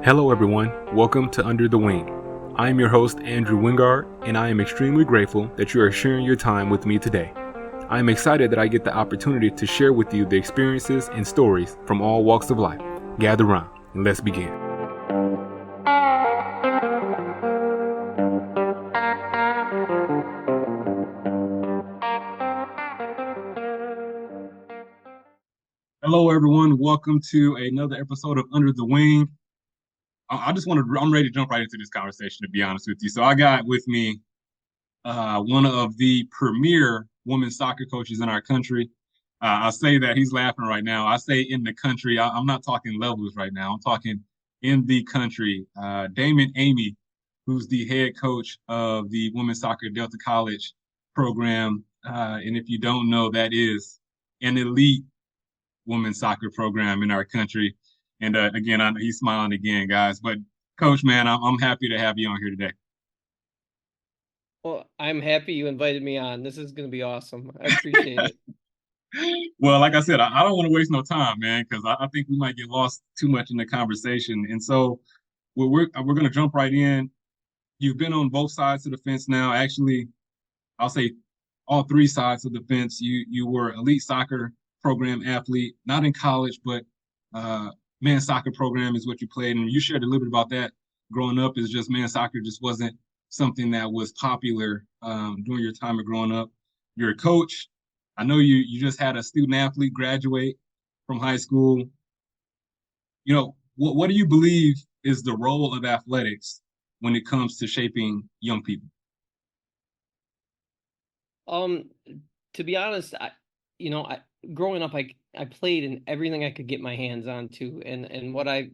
Hello, everyone. Welcome to Under the Wing. I am your host, Andrew Wingard, and I am extremely grateful that you are sharing your time with me today. I am excited that I get the opportunity to share with you the experiences and stories from all walks of life. Gather around and let's begin. Hello, everyone. Welcome to another episode of Under the Wing. I'm ready to jump right into this conversation, to be honest with you. So I got with me one of the premier women's soccer coaches in our country. I say that he's laughing right now. I say in the country. I'm not talking levels right now. I'm talking in the country. Damon Amey, who's the head coach of the women's soccer Delta College program. And if you don't know, that is an elite women's soccer program in our country. And again, he's smiling again, guys. But Coach, man, I'm happy to have you on here today. Well, I'm happy you invited me on. This is going to be awesome. I appreciate it. Well, like I said, I don't want to waste no time, man, because I think we might get lost too much in the conversation. And so we're going to jump right in. You've been on both sides of the fence now. Actually, I'll say all three sides of the fence. You were elite soccer program athlete, not in college, but men's soccer program is what you played. And you shared a little bit about that growing up. Is just men's soccer just wasn't something that was popular during your time of growing up. You're a coach. I know you just had a student athlete graduate from high school. What do you believe is the role of athletics when it comes to shaping young people? Um, to be honest, I growing up, I played in everything I could get my hands on to, and what I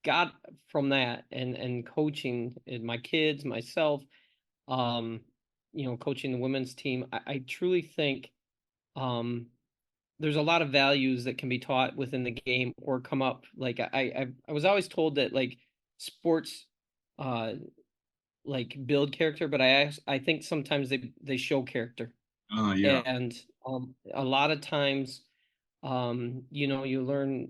got from that, and coaching and my kids, myself, um, coaching the women's team, I truly think, um, there's a lot of values that can be taught within the game or come up. Like I was always told that like sports, uh, like build character, but I think sometimes they show character, Yeah, and a lot of times, you learn,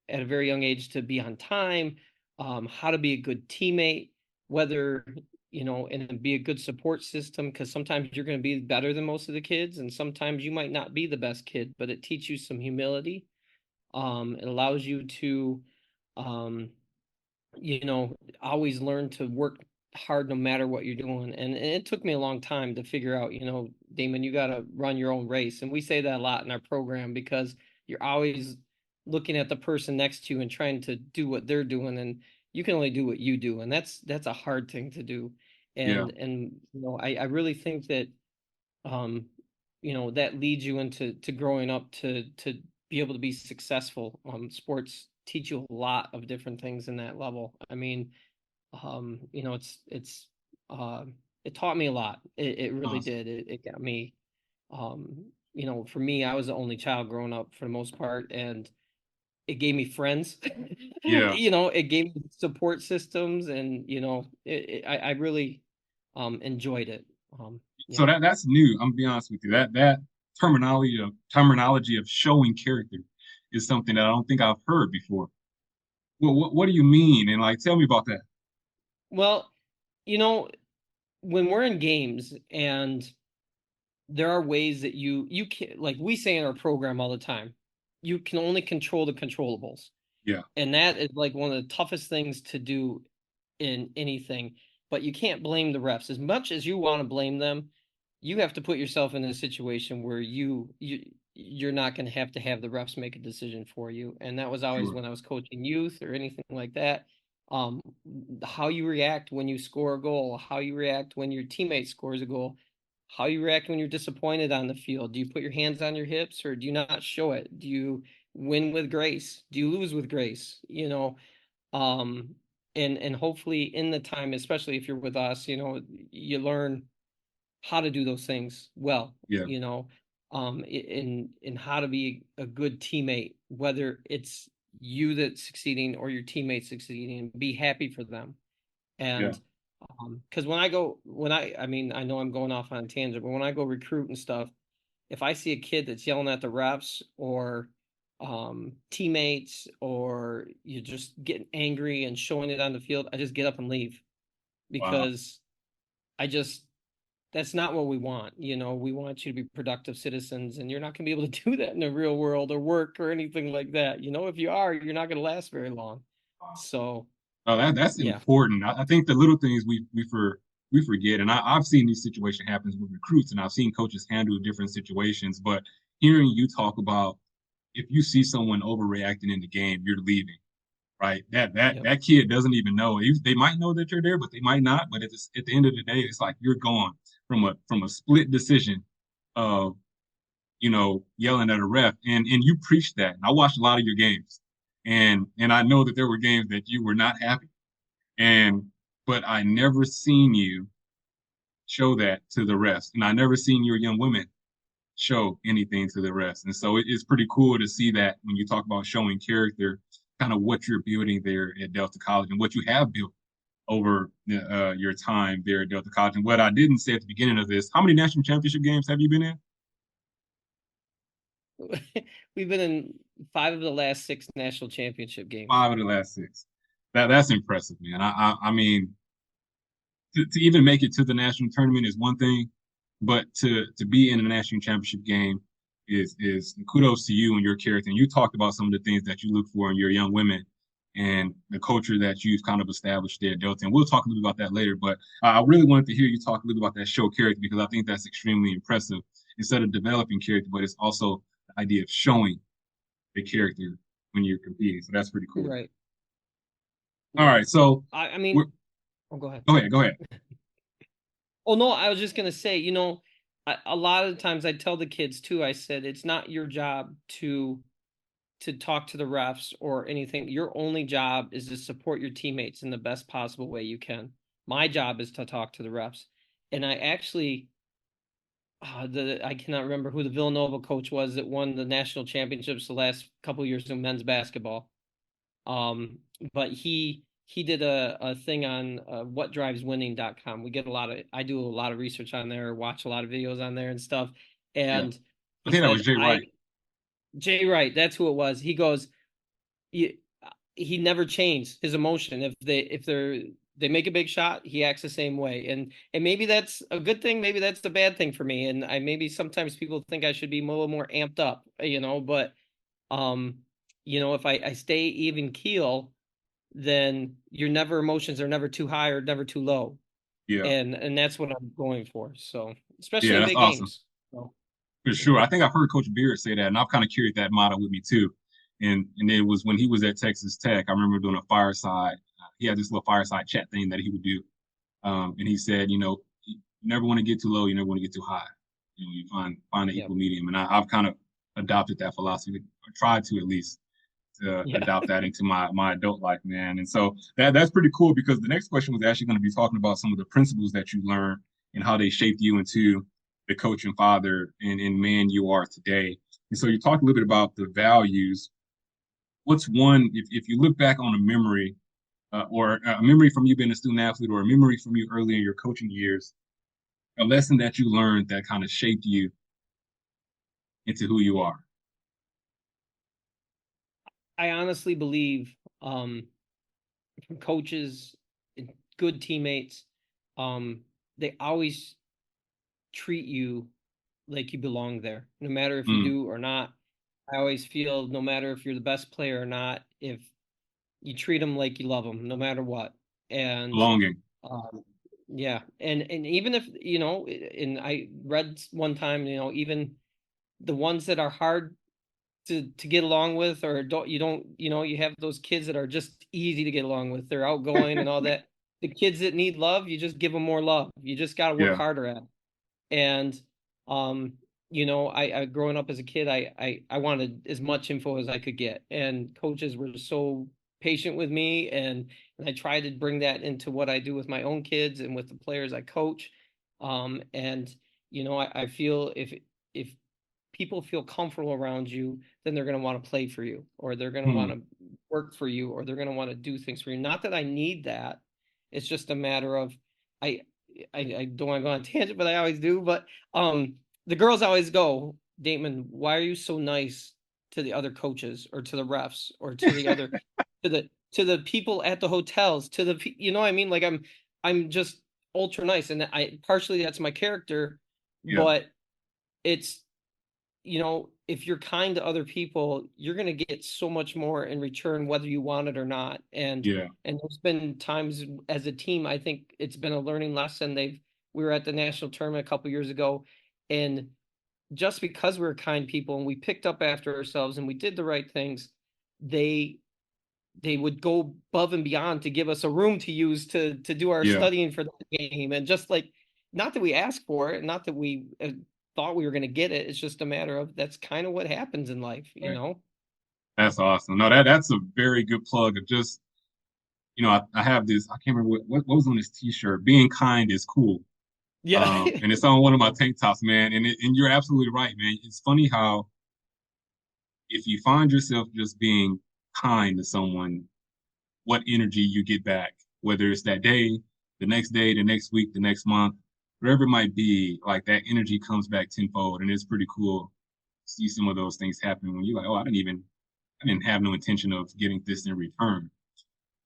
at a very young age to be on time, how to be a good teammate, whether, and be a good support system, because sometimes you're going to be better than most of the kids, and sometimes you might not be the best kid, but it teaches you some humility. It allows you to, um, always learn to work hard no matter what you're doing. And it took me a long time to figure out, Damon, you got to run your own race. And we say that a lot in our program because you're always looking at the person next to you and trying to do what they're doing. And you can only do what you do. And that's a hard thing to do. yeah, And I really think that, um, that leads you into growing up to be able to be successful. Sports teach you a lot of different things in that level. I mean, it's uh, it taught me a lot. It really awesome. did. It got me. For me, I was the only child growing up for the most part, and it gave me friends. Yeah. It gave me support systems, and I really enjoyed it. So Yeah. that's new. I'm gonna be honest with you. That terminology of showing character is something that I don't think I've heard before. Well, what do you mean? And like, tell me about that. Well, you know, when we're in games and there are ways that you can, like we say in our program all the time, you can only control the controllables. Yeah, And that is like one of the toughest things to do in anything, but you can't blame the refs. As much as you want to blame them, you have to put yourself in a situation where you're not going to have the refs make a decision for you. And that was always sure. when I was coaching youth or anything like that. Um, how you react when you score a goal, how you react when your teammate scores a goal, how you react when you're disappointed on the field. Do you put your hands on your hips or do you not show it? Do you win with grace? Do you lose with grace? Um, and hopefully in the time, especially if you're with us, you learn how to do those things well, Yeah, in how to be a good teammate, whether it's you that's succeeding or your teammates succeeding, be happy for them. yeah, And because I mean, I know I'm going off on a tangent, but when I go recruit and stuff, if I see a kid that's yelling at the refs or teammates, or you're just getting angry and showing it on the field, I just get up and leave, Wow. because I just that's not what we want. We want you to be productive citizens, and you're not going to be able to do that in the real world or work or anything like that. If you are, you're not going to last very long. So, Oh, that's yeah. important. I think the little things we forget, and I've seen these situations happen with recruits, and I've seen coaches handle different situations. But hearing you talk about if you see someone overreacting in the game, you're leaving, right? Yep. That kid doesn't even know. They might know that you're there, but they might not. But at the end of the day, it's like you're gone from a split decision of yelling at a ref, and you preach that. And I watched a lot of your games, and I know that there were games that you were not happy, and but I never seen you show that to the rest, and I never seen your young women show anything to the rest. And so it's pretty cool to see that when you talk about showing character, kind of what you're building there at Delta College and what you have built over your time there at Delta College. And what I didn't say at the beginning of this, how many national championship games have you been in? We've been in 5 of the last 6 national championship games. Five of the last six. That's impressive, man. I mean, to even make it to the national tournament is one thing, but to be in a national championship game is kudos to you and your character. And you talked about some of the things that you look for in your young women and the culture that you've kind of established there at Delta. And we'll talk a little about that later. But I really wanted to hear you talk a little about that show character because I think that's extremely impressive. Instead of developing character, but it's also the idea of showing the character when you're competing. So that's pretty cool. Right. All Yeah. right, so I we're, mean, oh, go ahead. go ahead, go ahead. Oh, no, I was just gonna say, a lot of the times I tell the kids too, I said, it's not your job to talk to the refs or anything. Your only job is to support your teammates in the best possible way you can. My job is to talk to the refs. And I actually, I cannot remember who the Villanova coach was that won the national championships the last couple of years in men's basketball. But he did a thing on whatdriveswinning.com. I do a lot of research on there, watch a lot of videos on there and stuff. Yeah, And I he think that was said, Jay Wright. Jay Wright, that's who it was. He goes, he never changed his emotion. If they make a big shot, he acts the same way. And maybe that's a good thing, maybe that's the bad thing for me. And I maybe sometimes people think I should be a little more amped up, but um, if I stay even keel, then emotions are never too high or never too low. Yeah, And that's what I'm going for. So especially yeah, in that's big awesome. games. So For yeah. sure. I think I've heard Coach Beard say that, and I've kind of carried that motto with me too. And it was when he was at Texas Tech. I remember doing a fireside. He had this little fireside chat thing that he would do, and he said, you never want to get too low, you never want to get too high. You find an Yep. equal medium, and I've kind of adopted that philosophy, or tried to at least to Yeah. adopt that into my adult life, man. And so that's pretty cool because the next question was actually going to be talking about some of the principles that you learned and how they shaped you into the coach and father and man you are today. And so you talked a little bit about the values. What's one, if you look back on a memory or a memory from you being a student athlete or a memory from you early in your coaching years, a lesson that you learned that kind of shaped you into who you are? I honestly believe from coaches and good teammates, they always treat you like you belong there, no matter if you Mm, do or not. I always feel no matter if you're the best player or not, if you treat them like you love them, no matter what. And belonging. um, yeah, and even if and I read one time, even the ones that are hard to get along with, or don't you have those kids that are just easy to get along with, they're outgoing and all that. The kids that need love, you just give them more love, you just got to work Yeah. harder at. And um I growing up as a kid, I wanted as much info as I could get, and coaches were so patient with me, and I tried to bring that into what I do with my own kids and with the players I coach. And I feel if people feel comfortable around you, then they're going to want to play for you, or they're going to want Hmm. to work for you, or they're going to want to do things for you. Not that I need that. It's just a matter of I I don't want to go on a tangent, but I always do. But the girls always go, Damon, why are you so nice to the other coaches or to the refs or to the other to the people at the hotels, to the you know what I mean? Like I'm just ultra nice, and I partially that's my character, Yeah. but it's if you're kind to other people, you're going to get so much more in return, whether you want it or not. Yeah. And there's been times as a team, I think it's been a learning lesson. We were at the national tournament a couple years ago, and just because we were kind people and we picked up after ourselves and we did the right things, they they would go above and beyond to give us a room to use to do our Yeah. studying for the game. And just like, not that we asked for it, not that we thought we were going to get it. It's just a matter of that's kind of what happens in life, you Right. know? That's awesome. No, that's a very good plug of just, I have this, I can't remember what was on this t-shirt. Being kind is cool. Yeah. And it's on one of my tank tops, man. And you're absolutely right, man. It's funny how if you find yourself just being kind to someone, what energy you get back, whether it's that day, the next week, the next month, whatever it might be, like that energy comes back tenfold. And it's pretty cool to see some of those things happen when you're like, oh, I didn't have no intention of getting this in return.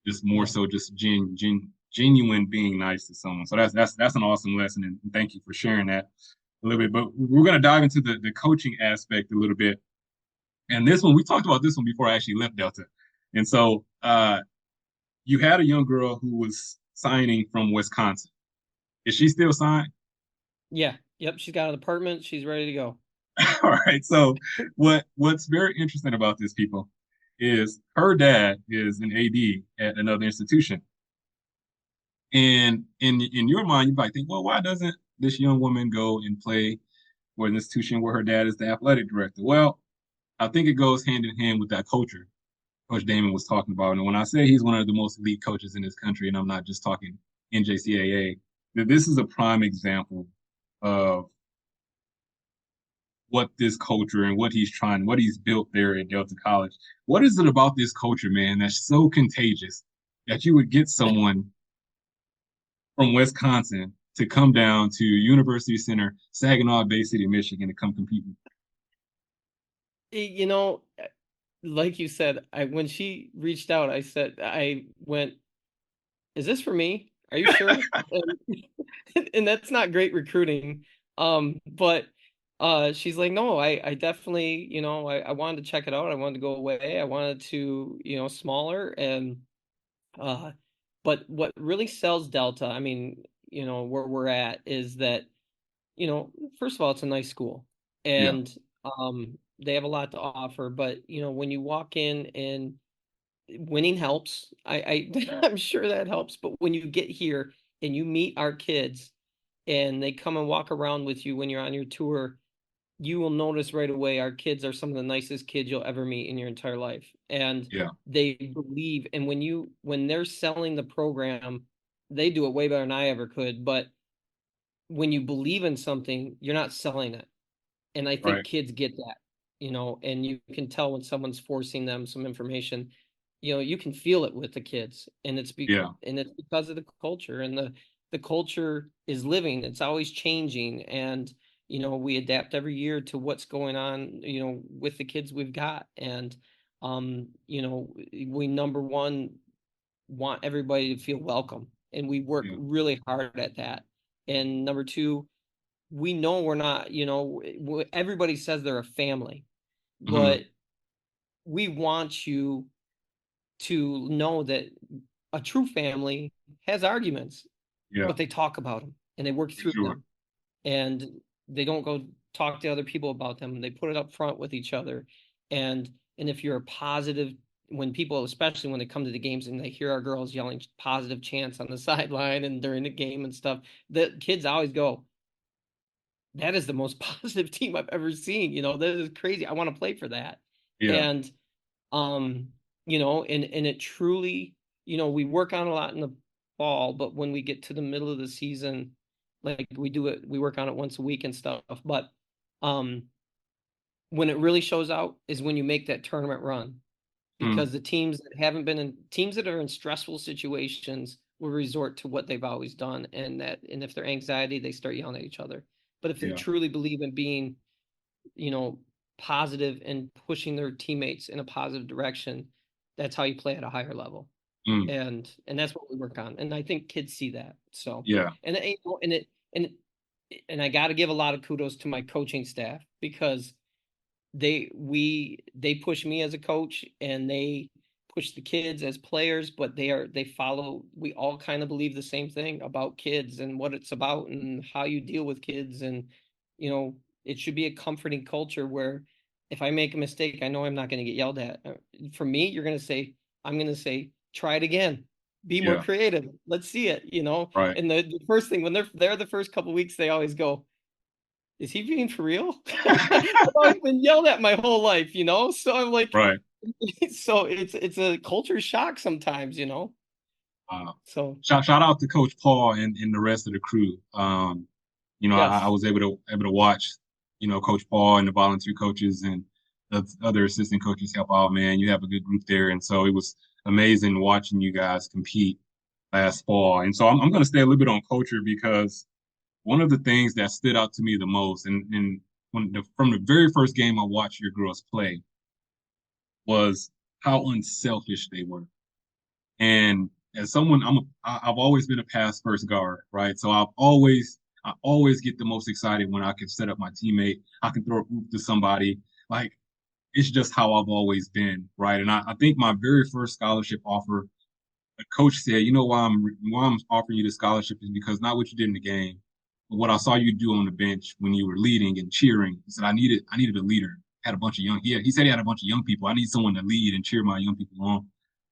Just more Yeah. so just genuine being nice to someone. So that's an awesome lesson. And thank you for sharing that a little bit. But we're going to dive into the coaching aspect a little bit. And this one, we talked about this one before I actually left Delta. And so you had a young girl who was signing from Wisconsin. Is she still signed? Yeah. Yep. She's got an apartment. She's ready to go. All right. So what's very interesting about this, people, is her dad is an AD at another institution. And in your mind, you might think, well, why doesn't this young woman go and play for an institution where her dad is the athletic director? Well, I think it goes hand in hand with that culture Coach Damon was talking about. And when I say he's one of the most elite coaches in this country, and I'm not just talking NJCAA, that this is a prime example of what this culture and what he's built there at Delta College. What is it about this culture, man, that's so contagious that you would get someone from Wisconsin to come down to University Center, Saginaw Bay City, Michigan, to come compete? You know, like you said, when she reached out, I went, is this for me? Are you sure? And that's not great recruiting. But she's like, no, I definitely, I wanted to check it out. I wanted to go away. I wanted to, smaller. And uh but what really sells Delta, I mean, where we're at is that, first of all, it's a nice school, Yeah. and they have a lot to offer. But when you walk in, and winning helps. I'm sure that helps. But when you get here and you meet our kids and they come and walk around with you when you're on your tour, you will notice right away our kids are some of the nicest kids you'll ever meet in your entire life. And Yeah. they believe, and when they're selling the program, they do it way better than I ever could. But when you believe in something, you're not selling it. And I think Right. kids get that, and you can tell when someone's forcing them some information. You can feel it with the kids, and Yeah. it's because of the culture, and the culture is living. It's always changing, and we adapt every year to what's going on, with the kids we've got. And we, number one, want everybody to feel welcome, and we work Yeah. really hard at that. And number two, we know we're not, everybody says they're a family, Hmm. but we want you to know that a true family has arguments, Yeah. but they talk about them and they work For through sure. them, and they don't go talk to other people about them. They put it up front with each other. And if you're a positive, when people, especially when they come to the games and they hear our girls yelling positive chants on the sideline and during the game and stuff, the kids always go, that is the most positive team I've ever seen. That is crazy. I want to play for that. Yeah. And um, and it truly, we work on a lot in the fall, but when we get to the middle of the season, like we work on it once a week and stuff. But um when it really shows out is when you make that tournament run, Mm. because the teams that are in stressful situations will resort to what they've always done, and if they're anxiety, they start yelling at each other. But if they Yeah. truly believe in being, you know positive and pushing their teammates in a positive direction, that's how you play at a higher level. Mm, And that's what we work on. And I think kids see that. So, yeah. and it, and and I got to give a lot of kudos to my coaching staff because they push me as a coach and they push the kids as players, but they follow, we all kind of believe the same thing about kids and what it's about and how you deal with kids. And you know, it should be a comforting culture where if I make a mistake, I know I'm not going to get yelled at. For me, I'm going to say try it again, be more Yeah. creative, let's see it, you know. Right. And the first thing when they're there the first couple of weeks, they always go, is he being for real? I've always been yelled at my whole life, you know? So I'm like, Right. so it's a culture shock sometimes, you know? Uh, So shout out to Coach Paul and the rest of the crew. I yes. was able to watch, Coach Paul and the volunteer coaches and the other assistant coaches help out. Man, you have a good group there, and so it was amazing watching you guys compete last fall. And so I'm going to stay a little bit on culture because one of the things that stood out to me the most, and from the very first game I watched your girls play, was how unselfish they were. And as someone, I've always been a pass first guard, right? So I always get the most excited when I can set up my teammate. I can throw a hoop to somebody. Like it's just how I've always been, right? And I think my very first scholarship offer, the coach said, you know why I'm offering you the scholarship is because not what you did in the game, but what I saw you do on the bench when you were leading and cheering. He said I needed a leader. Had a bunch of young, yeah, he said he had a bunch of young people. I need someone to lead and cheer my young people on.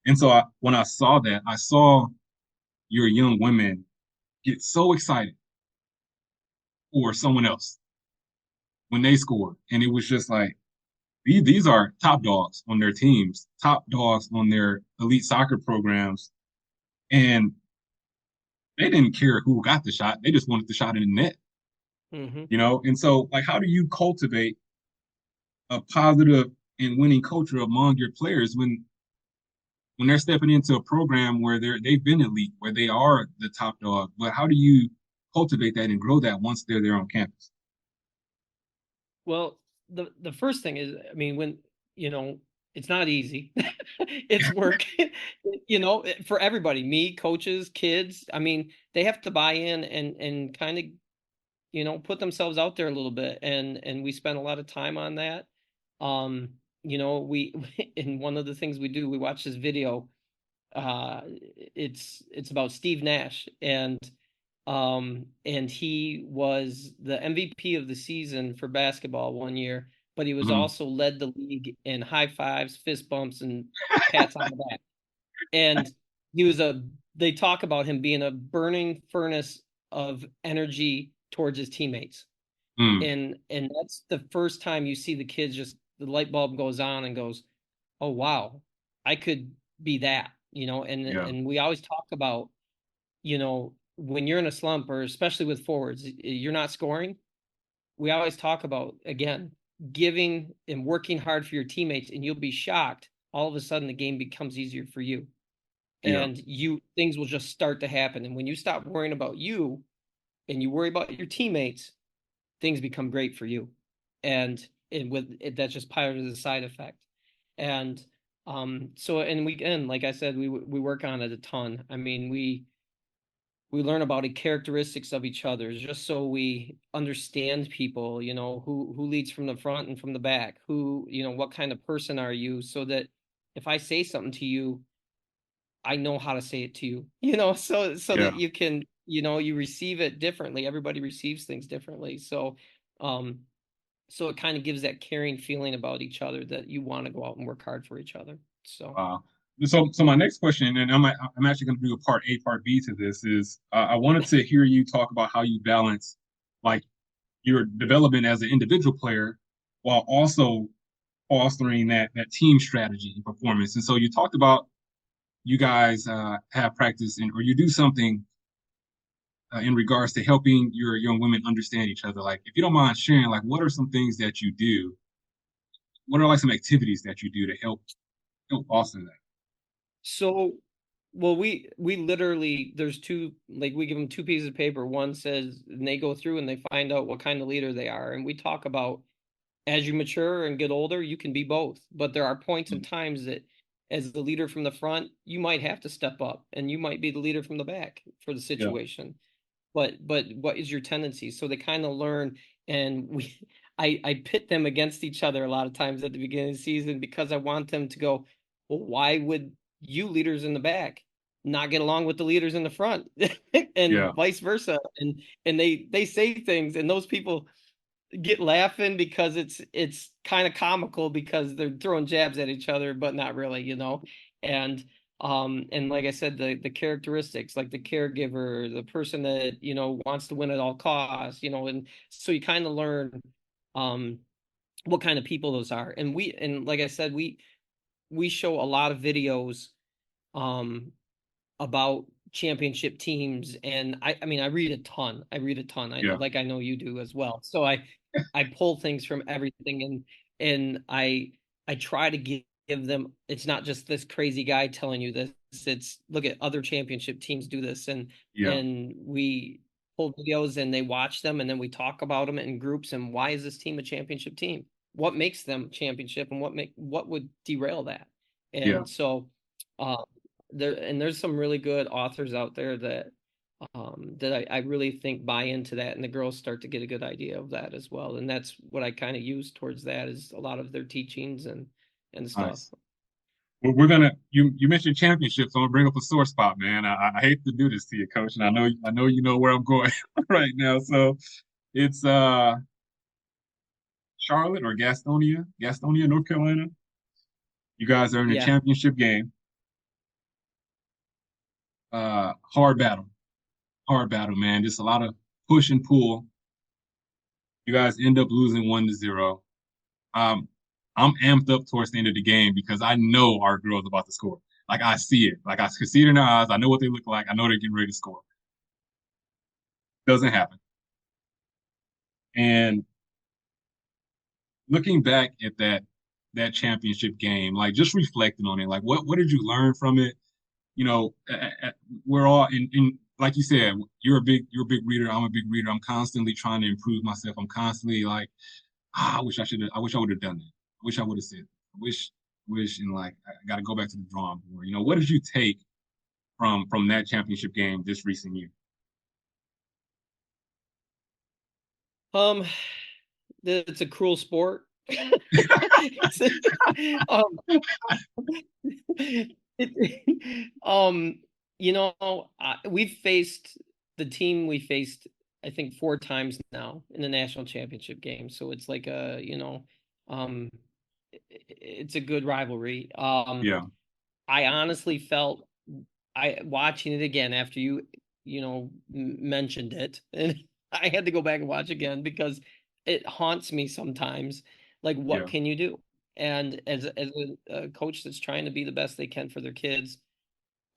And so when I saw that, I saw your young women get so excited for someone else when they scored. And it was just like, these are top dogs on their teams, top dogs on their elite soccer programs. And they didn't care who got the shot. They just wanted the shot in the net, Hmm. And so, like, how do you cultivate a positive and winning culture among your players when they're stepping into a program where they've been elite, where they are the top dog? But how do you cultivate that and grow that once they're there on campus? Well, the first thing is, I mean, when, you know, it's not easy. It's work, you know, for everybody, me, coaches, kids. I mean, they have to buy in and kind of, you know, put themselves out there a little bit. And we spend a lot of time on that. Um, you know, we and one of the things we do, we watch this video. It's about Steve Nash and he was the MVP of the season for basketball one year, but he was Mm-hmm. also led the league in high fives, fist bumps, and pats on the back. And he was they talk about him being a burning furnace of energy towards his teammates. Mm, And that's the first time you see the kids just the light bulb goes on and goes, "Oh wow, I could be that," you know, yeah, and we always talk about, you know, when you're in a slump or especially with forwards, you're not scoring. We always talk about again, giving and working hard for your teammates and you'll be shocked. All of a sudden the game becomes easier for you yeah, and you things will just start to happen. And when you stop worrying about you and you worry about your teammates, things become great for you. And with it, that's just part of the side effect. And so and we and like I said, we work on it a ton. I mean, we learn about the characteristics of each other just so we understand people, you know, who leads from the front and from the back, who, you know, what kind of person are you, so that if I say something to you, I know how to say it to you, you know, so yeah. that you can, you know, you receive it differently. Everybody receives things differently. Um so it kind of gives that caring feeling about each other that you want to go out and work hard for each other. So Uh, so my next question, and I'm actually going to do a part A, part B to this, is I wanted to hear you talk about how you balance like your development as an individual player while also fostering that team strategy and performance. And so you talked about you guys have practice or you do something in regards to helping your young women understand each other. Like, if you don't mind sharing, like, what are some things that you do? What are like some activities that you do to help foster that? So, well, we literally there's two, like we give them two pieces of paper. One says and they go through and they find out what kind of leader they are, and we talk about as you mature and get older, you can be both. But there are points and Mm. times that, as the leader from the front, you might have to step up, and you might be the leader from the back for the Yeah, situation. But what is your tendency? So they kind of learn, and we I pit them against each other a lot of times at the beginning of the season because I want them to go, well, why would you leaders in the back not get along with the leaders in the front? yeah, And vice versa. And they say things, and those people get laughing because it's kind of comical because they're throwing jabs at each other, but not really, and like I said, the characteristics, like the caregiver, the person that wants to win at all costs, and so you kind of learn um what kind of people those are. And like I said, we show a lot of videos um about championship teams, and I mean, I read a ton. yeah. I know you do as well. So I pull things from everything, and I try to give them, it's not just this crazy guy telling you this. It's look at other championship teams do this, Yeah, and we pull videos and they watch them, and then we talk about them in groups, and why is this team a championship team? What makes them championship, and what would derail that? yeah. And so uh, there's some really good authors out there that I really think buy into that, and the girls start to get a good idea of that as well. And that's what I kind of use towards that, is a lot of their teachings and stuff. Nice. We're gonna you mentioned championships. So I'm gonna bring up a sore spot, man. I hate to do this to you, coach, and I know you know where I'm going right now. So it's Charlotte or Gastonia, North Carolina. You guys are in a Yeah. championship game. Hard battle, hard battle, man. Just a lot of push and pull. You guys end up losing 1-0. Um, I'm amped up towards the end of the game because I know our girl's about to score. Like I see it. Like I can see it in their eyes. I know what they look like. I know they're getting ready to score. Doesn't happen. And looking back at that championship game, like just reflecting on it, like what did you learn from it? You know, we're all in like you said, you're a big reader. I'm a big reader. I'm constantly trying to improve myself. I'm constantly like, I wish I would have done that. I wish I would have said. I wish, and like I got to go back to the drawing board. You know, what did you take from that championship game this recent year? Um, it's a cruel sport. It's um, um, we've faced the team we faced, I think, 4 times now in the national championship game. So it's like um, it's a good rivalry. Yeah, I honestly felt, I watching it again after mentioned it, and I had to go back and watch again because it haunts me sometimes. Like, what yeah, can you do? And as a coach that's trying to be the best they can for their kids,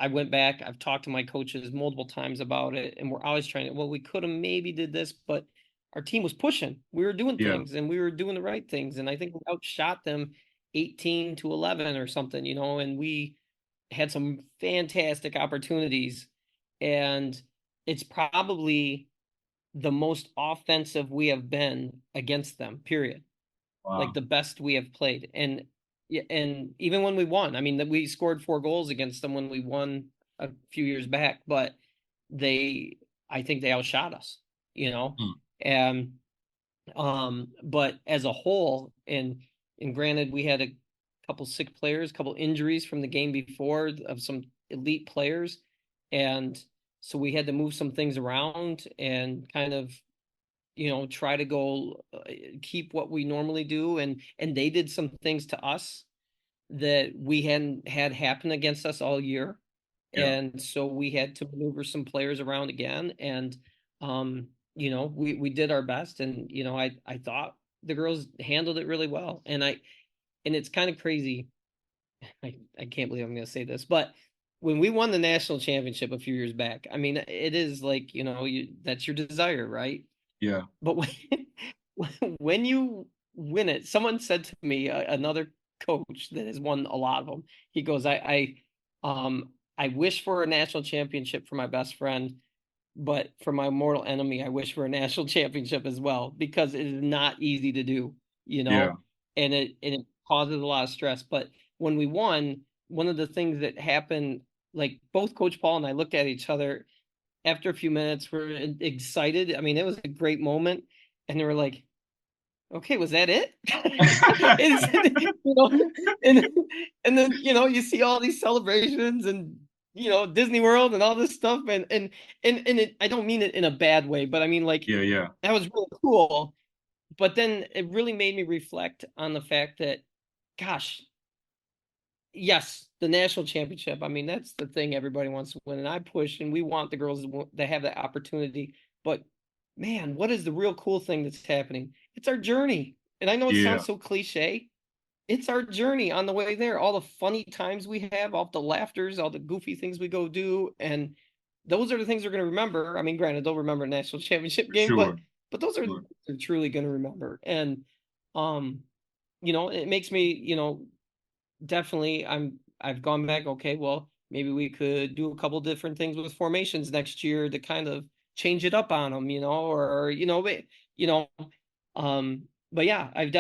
I went back. I've talked to my coaches multiple times about it, and we're always trying to. Well, we could have maybe did this, but our team was pushing. We were doing yeah, things, and we were doing the right things, and I think we outshot them 18-11 or something, and we had some fantastic opportunities, and it's probably the most offensive we have been against them, period. Like wow, the best we have played. And yeah, and even when we won, I mean, that we scored 4 goals against them when we won a few years back, but they I think they outshot us, you know. mm, And but as a whole, and granted, we had a couple sick players, a couple injuries from the game before of some elite players, and so we had to move some things around and kind of try to go keep what we normally do, and they did some things to us that we hadn't had happen against us all year, yeah, and so we had to maneuver some players around again, and we did our best, and I thought the girls handled it really well, and it's kind of crazy. I can't believe I'm going to say this, but when we won the national championship a few years back, I mean, it is like, that's your desire, right? yeah, But when when you win it, someone said to me, another coach that has won a lot of them, he goes, I wish for a national championship for my best friend, but for my mortal enemy, I wish for a national championship as well because it is not easy to do. Yeah. and it causes a lot of stress. But when we won, one of the things that happened, like both Coach Paul and I looked at each other after a few minutes, we're excited. I mean, it was a great moment, and they were like, okay, was that it? And and then you see all these celebrations and Disney World and all this stuff, and I don't mean it in a bad way, but I mean like Yeah, yeah, that was really cool. But then it really made me reflect on the fact that, gosh, yes, the national championship. I mean, that's the thing everybody wants to win, and I push, and we want the girls to have that opportunity. But man, what is the real cool thing that's happening? It's our journey. And I know it yeah, sounds so cliche. It's our journey on the way there. All the funny times we have, all the laughters, all the goofy things we go do, and those are the things they're going to remember. I mean, granted, they'll remember a national championship for game, but sure. those are the Sure. things they're truly going to remember. And um, it makes me, definitely I've gone back, okay, well, maybe we could do a couple different things with formations next year to kind of change it up on them, or you know, um but yeah, I've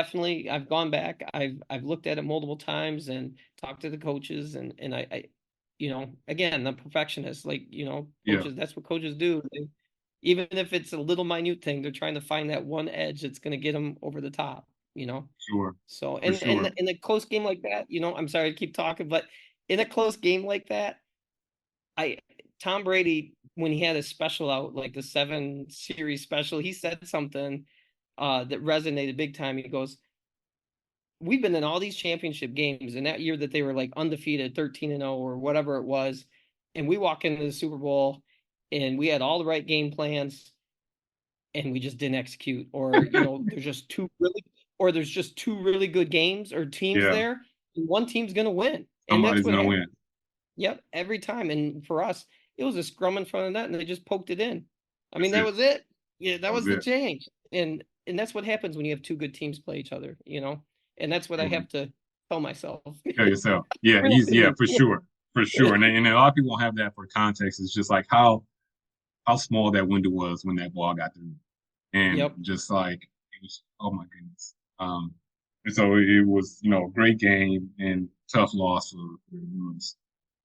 gone back. I've looked at it multiple times and talked to the coaches, and I again, the perfectionist, like, Yeah, coaches, that's what coaches do. Even if it's a little minute thing, they're trying to find that one edge that's going to get them over the top, you know. sure. So, For and sure. in a close game like that, I'm sorry to keep talking, but in a close game like that, I Tom Brady, when he had his special out, like the 7 series special, he said something that resonated big time. He goes, "We've been in all these championship games, and that year that they were like undefeated, 13-0 or whatever it was, and we walk into the Super Bowl, and we had all the right game plans, and we just didn't execute, or there's just two really good games or teams Yeah, there, and one team's going to win." And that's somebody's what gonna happened. win. Yep, every time. And for us, it was a scrum in front of the net, and they just poked it in. I mean, That's that it. was it. Yeah, that That was was the it. change. And that's what happens when you have two good teams play each other, and that's what I Totally. have to tell myself. Tell yourself. Yeah, Really easy. Yeah, do. for sure. For sure. And a lot of people don't have that for context. It's just like how small that window was when that ball got through. And Yep. just like it was, oh my goodness. And so it was, a great game and tough loss for the Wolves.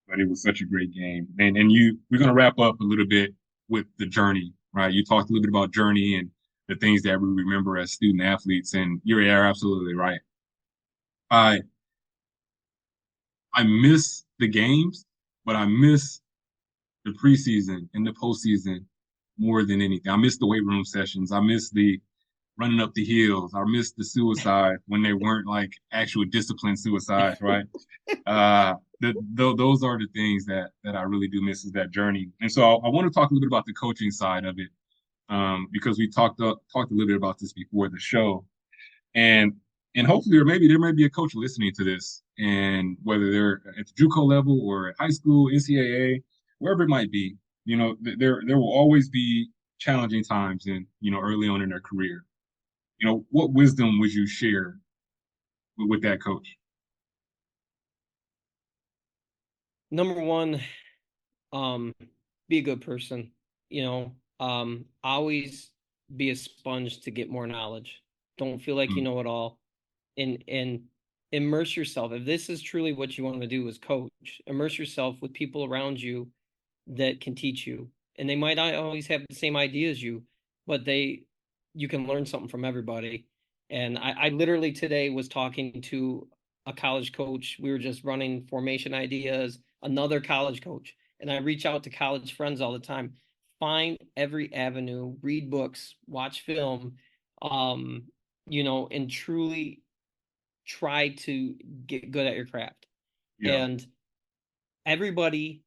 But it was such a great game. And we're gonna wrap up a little bit with the journey, right? You talked a little bit about journey and the things that we remember as student athletes, and you're absolutely right. I I miss the games, but I miss the preseason and the postseason more than anything. I miss the weight room sessions. I miss the running up the hills. I miss the suicide when they weren't like actual disciplined suicides, right? Those are the things that I really do miss is that journey. And so I want to talk a little bit about the coaching side of it, because we talked a little bit about this before the show, and hopefully, or maybe there may be a coach listening to this, and whether they're at the JUCO level or at high school, NCAA, wherever it might be, there will always be challenging times in early on in their career. What wisdom would you share with that coach? Number one, be a good person, always be a sponge to get more knowledge. Don't feel like you Mm, know it all, and immerse yourself. If this is truly what you want to do as coach, immerse yourself with people around you that can teach you. And they might not always have the same idea as you, but you can learn something from everybody. And I literally today was talking to a college coach. We were just running formation ideas, another college coach. And I reach out to college friends all the time. Find every avenue, read books, watch film, um, and truly try to get good at your craft. yeah. And everybody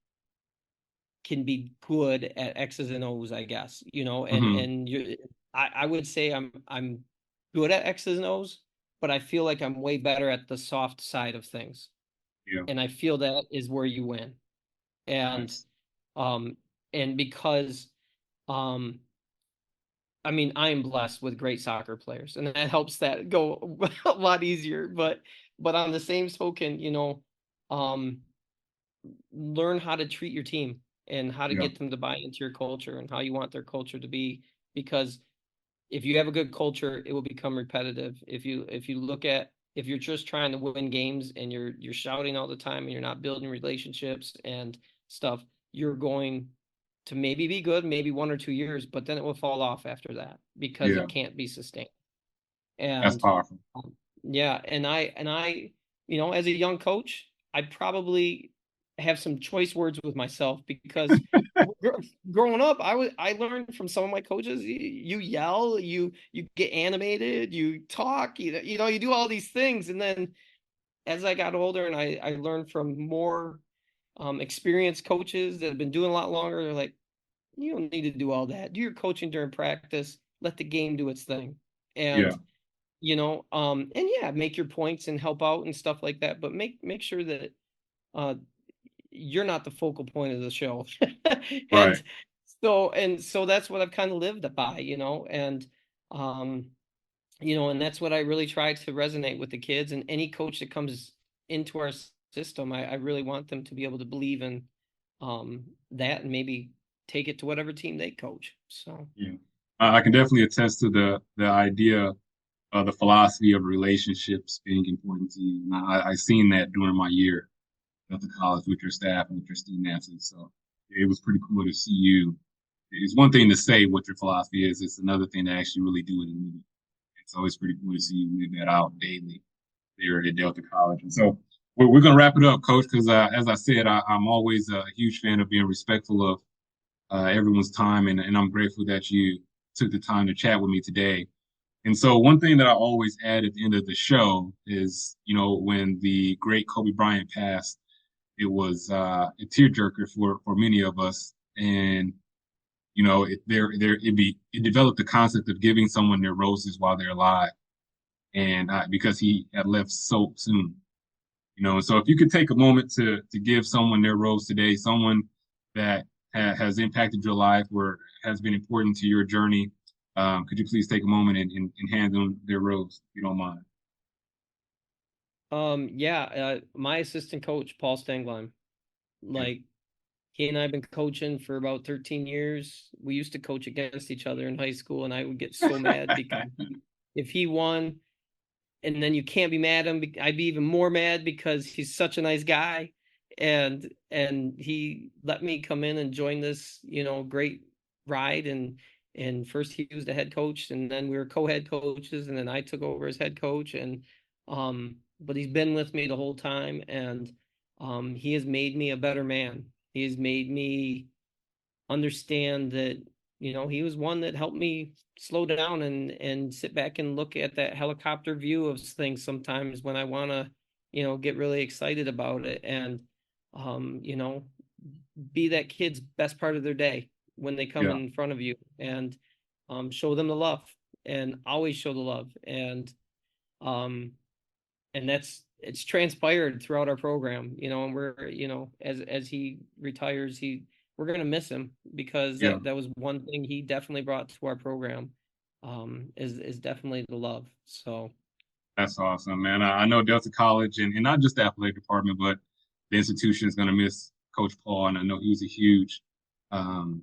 can be good at X's and O's, I guess, Hmm. and I would say I'm good at X's and O's, but I feel like I'm way better at the soft side of things. Yeah. And I feel that is where you win. And Nice. um and because um I mean, I am blessed with great soccer players, and that helps that go a lot easier. But on the same token, um learn how to treat your team and how to Yeah. get them to buy into your culture and how you want their culture to be, because if you have a good culture, it will become repetitive. If you look at, if you're just trying to win games and you're shouting all the time and you're not building relationships and stuff, you're going to maybe be good, maybe 1 or 2 years, but then it will fall off after that because Yeah, it can't be sustained. that's And powerful. yeah, and I, as a young coach, I probably have some choice words with myself because growing up, I learned from some of my coaches. You yell, you get animated, you talk, you do all these things, and then as I got older and I learned from more experienced coaches that have been doing a lot longer, they're like, you don't need to do all that. Do your coaching during practice. Let the game do its thing. Yeah, And and yeah, make your points and help out and stuff like that, but make sure that uh you're not the focal point of the show. right. and so that's what I've kind of lived by, um and that's what I really try to resonate with the kids, and any coach that comes into our system, I really want them to be able to believe in that and maybe take it to whatever team they coach. So Yeah, I can definitely attest to the idea of the philosophy of relationships being important to you. And I seen that during my year at the college with your staff and with your student athletes. So it was pretty cool to see you. It's one thing to say what your philosophy is; it's another thing to actually really do it and live it. It's always pretty cool to see you live that out daily there at Delta College. And so we're going to wrap it up, Coach, because as I said, I'm always a huge fan of being respectful of everyone's time, and I'm grateful that you took the time to chat with me today. And so one thing that I always add at the end of the show is, when the great Kobe Bryant passed, it was a tearjerker for many of us. And, it developed the concept of giving someone their roses while they're alive. And because he had left so soon, and so if you could take a moment to give someone their rose today, someone that has impacted your life or has been important to your journey, could you please take a moment and hand them their rose, if you don't mind? yeah, my assistant coach, Paul Stenglein, Yeah. like he and I have been coaching for about 13 years. We used to coach against each other in high school, and I would get so mad because if he won, and then you can't be mad at him, I'd be even more mad because he's such a nice guy, and he let me come in and join this, great ride. And first he was the head coach, and then we were co-head coaches, and then I took over as head coach, and but he's been with me the whole time, and he has made me a better man. He has made me understand that, he was one that helped me slow down and sit back and look at that helicopter view of things sometimes when I want to, get really excited about it, and um you know be that kid's best part of their day when they come Yeah. in front of you, and show them the love, and always show the love. Um and it's transpired throughout our program, and we're, as he retires, we're going to miss him because Yeah. that was one thing he definitely brought to our program, is definitely the love. So That's awesome, man. I know Delta College and not just the athletic department, but the institution is going to miss Coach Paul. And I know he was um,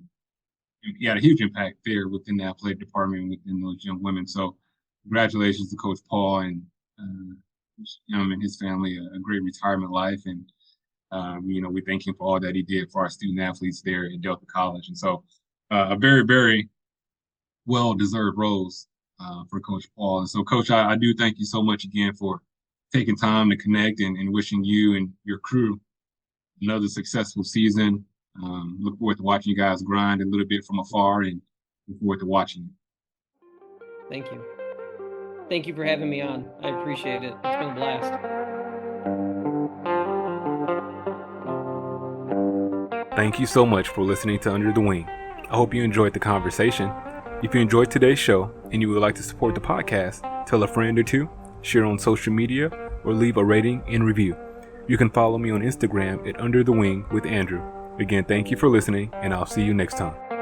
he had a huge impact there within the athletic department and within those young women. So congratulations to Coach Paul and him and his family, a great retirement life. And, we thank him for all that he did for our student athletes there at Delta College. And so a very, very well-deserved rose for Coach Paul. And so, Coach, I do thank you so much again for taking time to connect and wishing you and your crew another successful season. Look forward to watching you guys grind a little bit from afar and look forward to watching you. thank you. Thank you for having me on. I appreciate it. It's been a blast. Thank you so much for listening to Under the Wing. I hope you enjoyed the conversation. If you enjoyed today's show and you would like to support the podcast, tell a friend or two, share on social media, or leave a rating and review. You can follow me on Instagram at Under the Wing with Andrew. Again, thank you for listening, and I'll see you next time.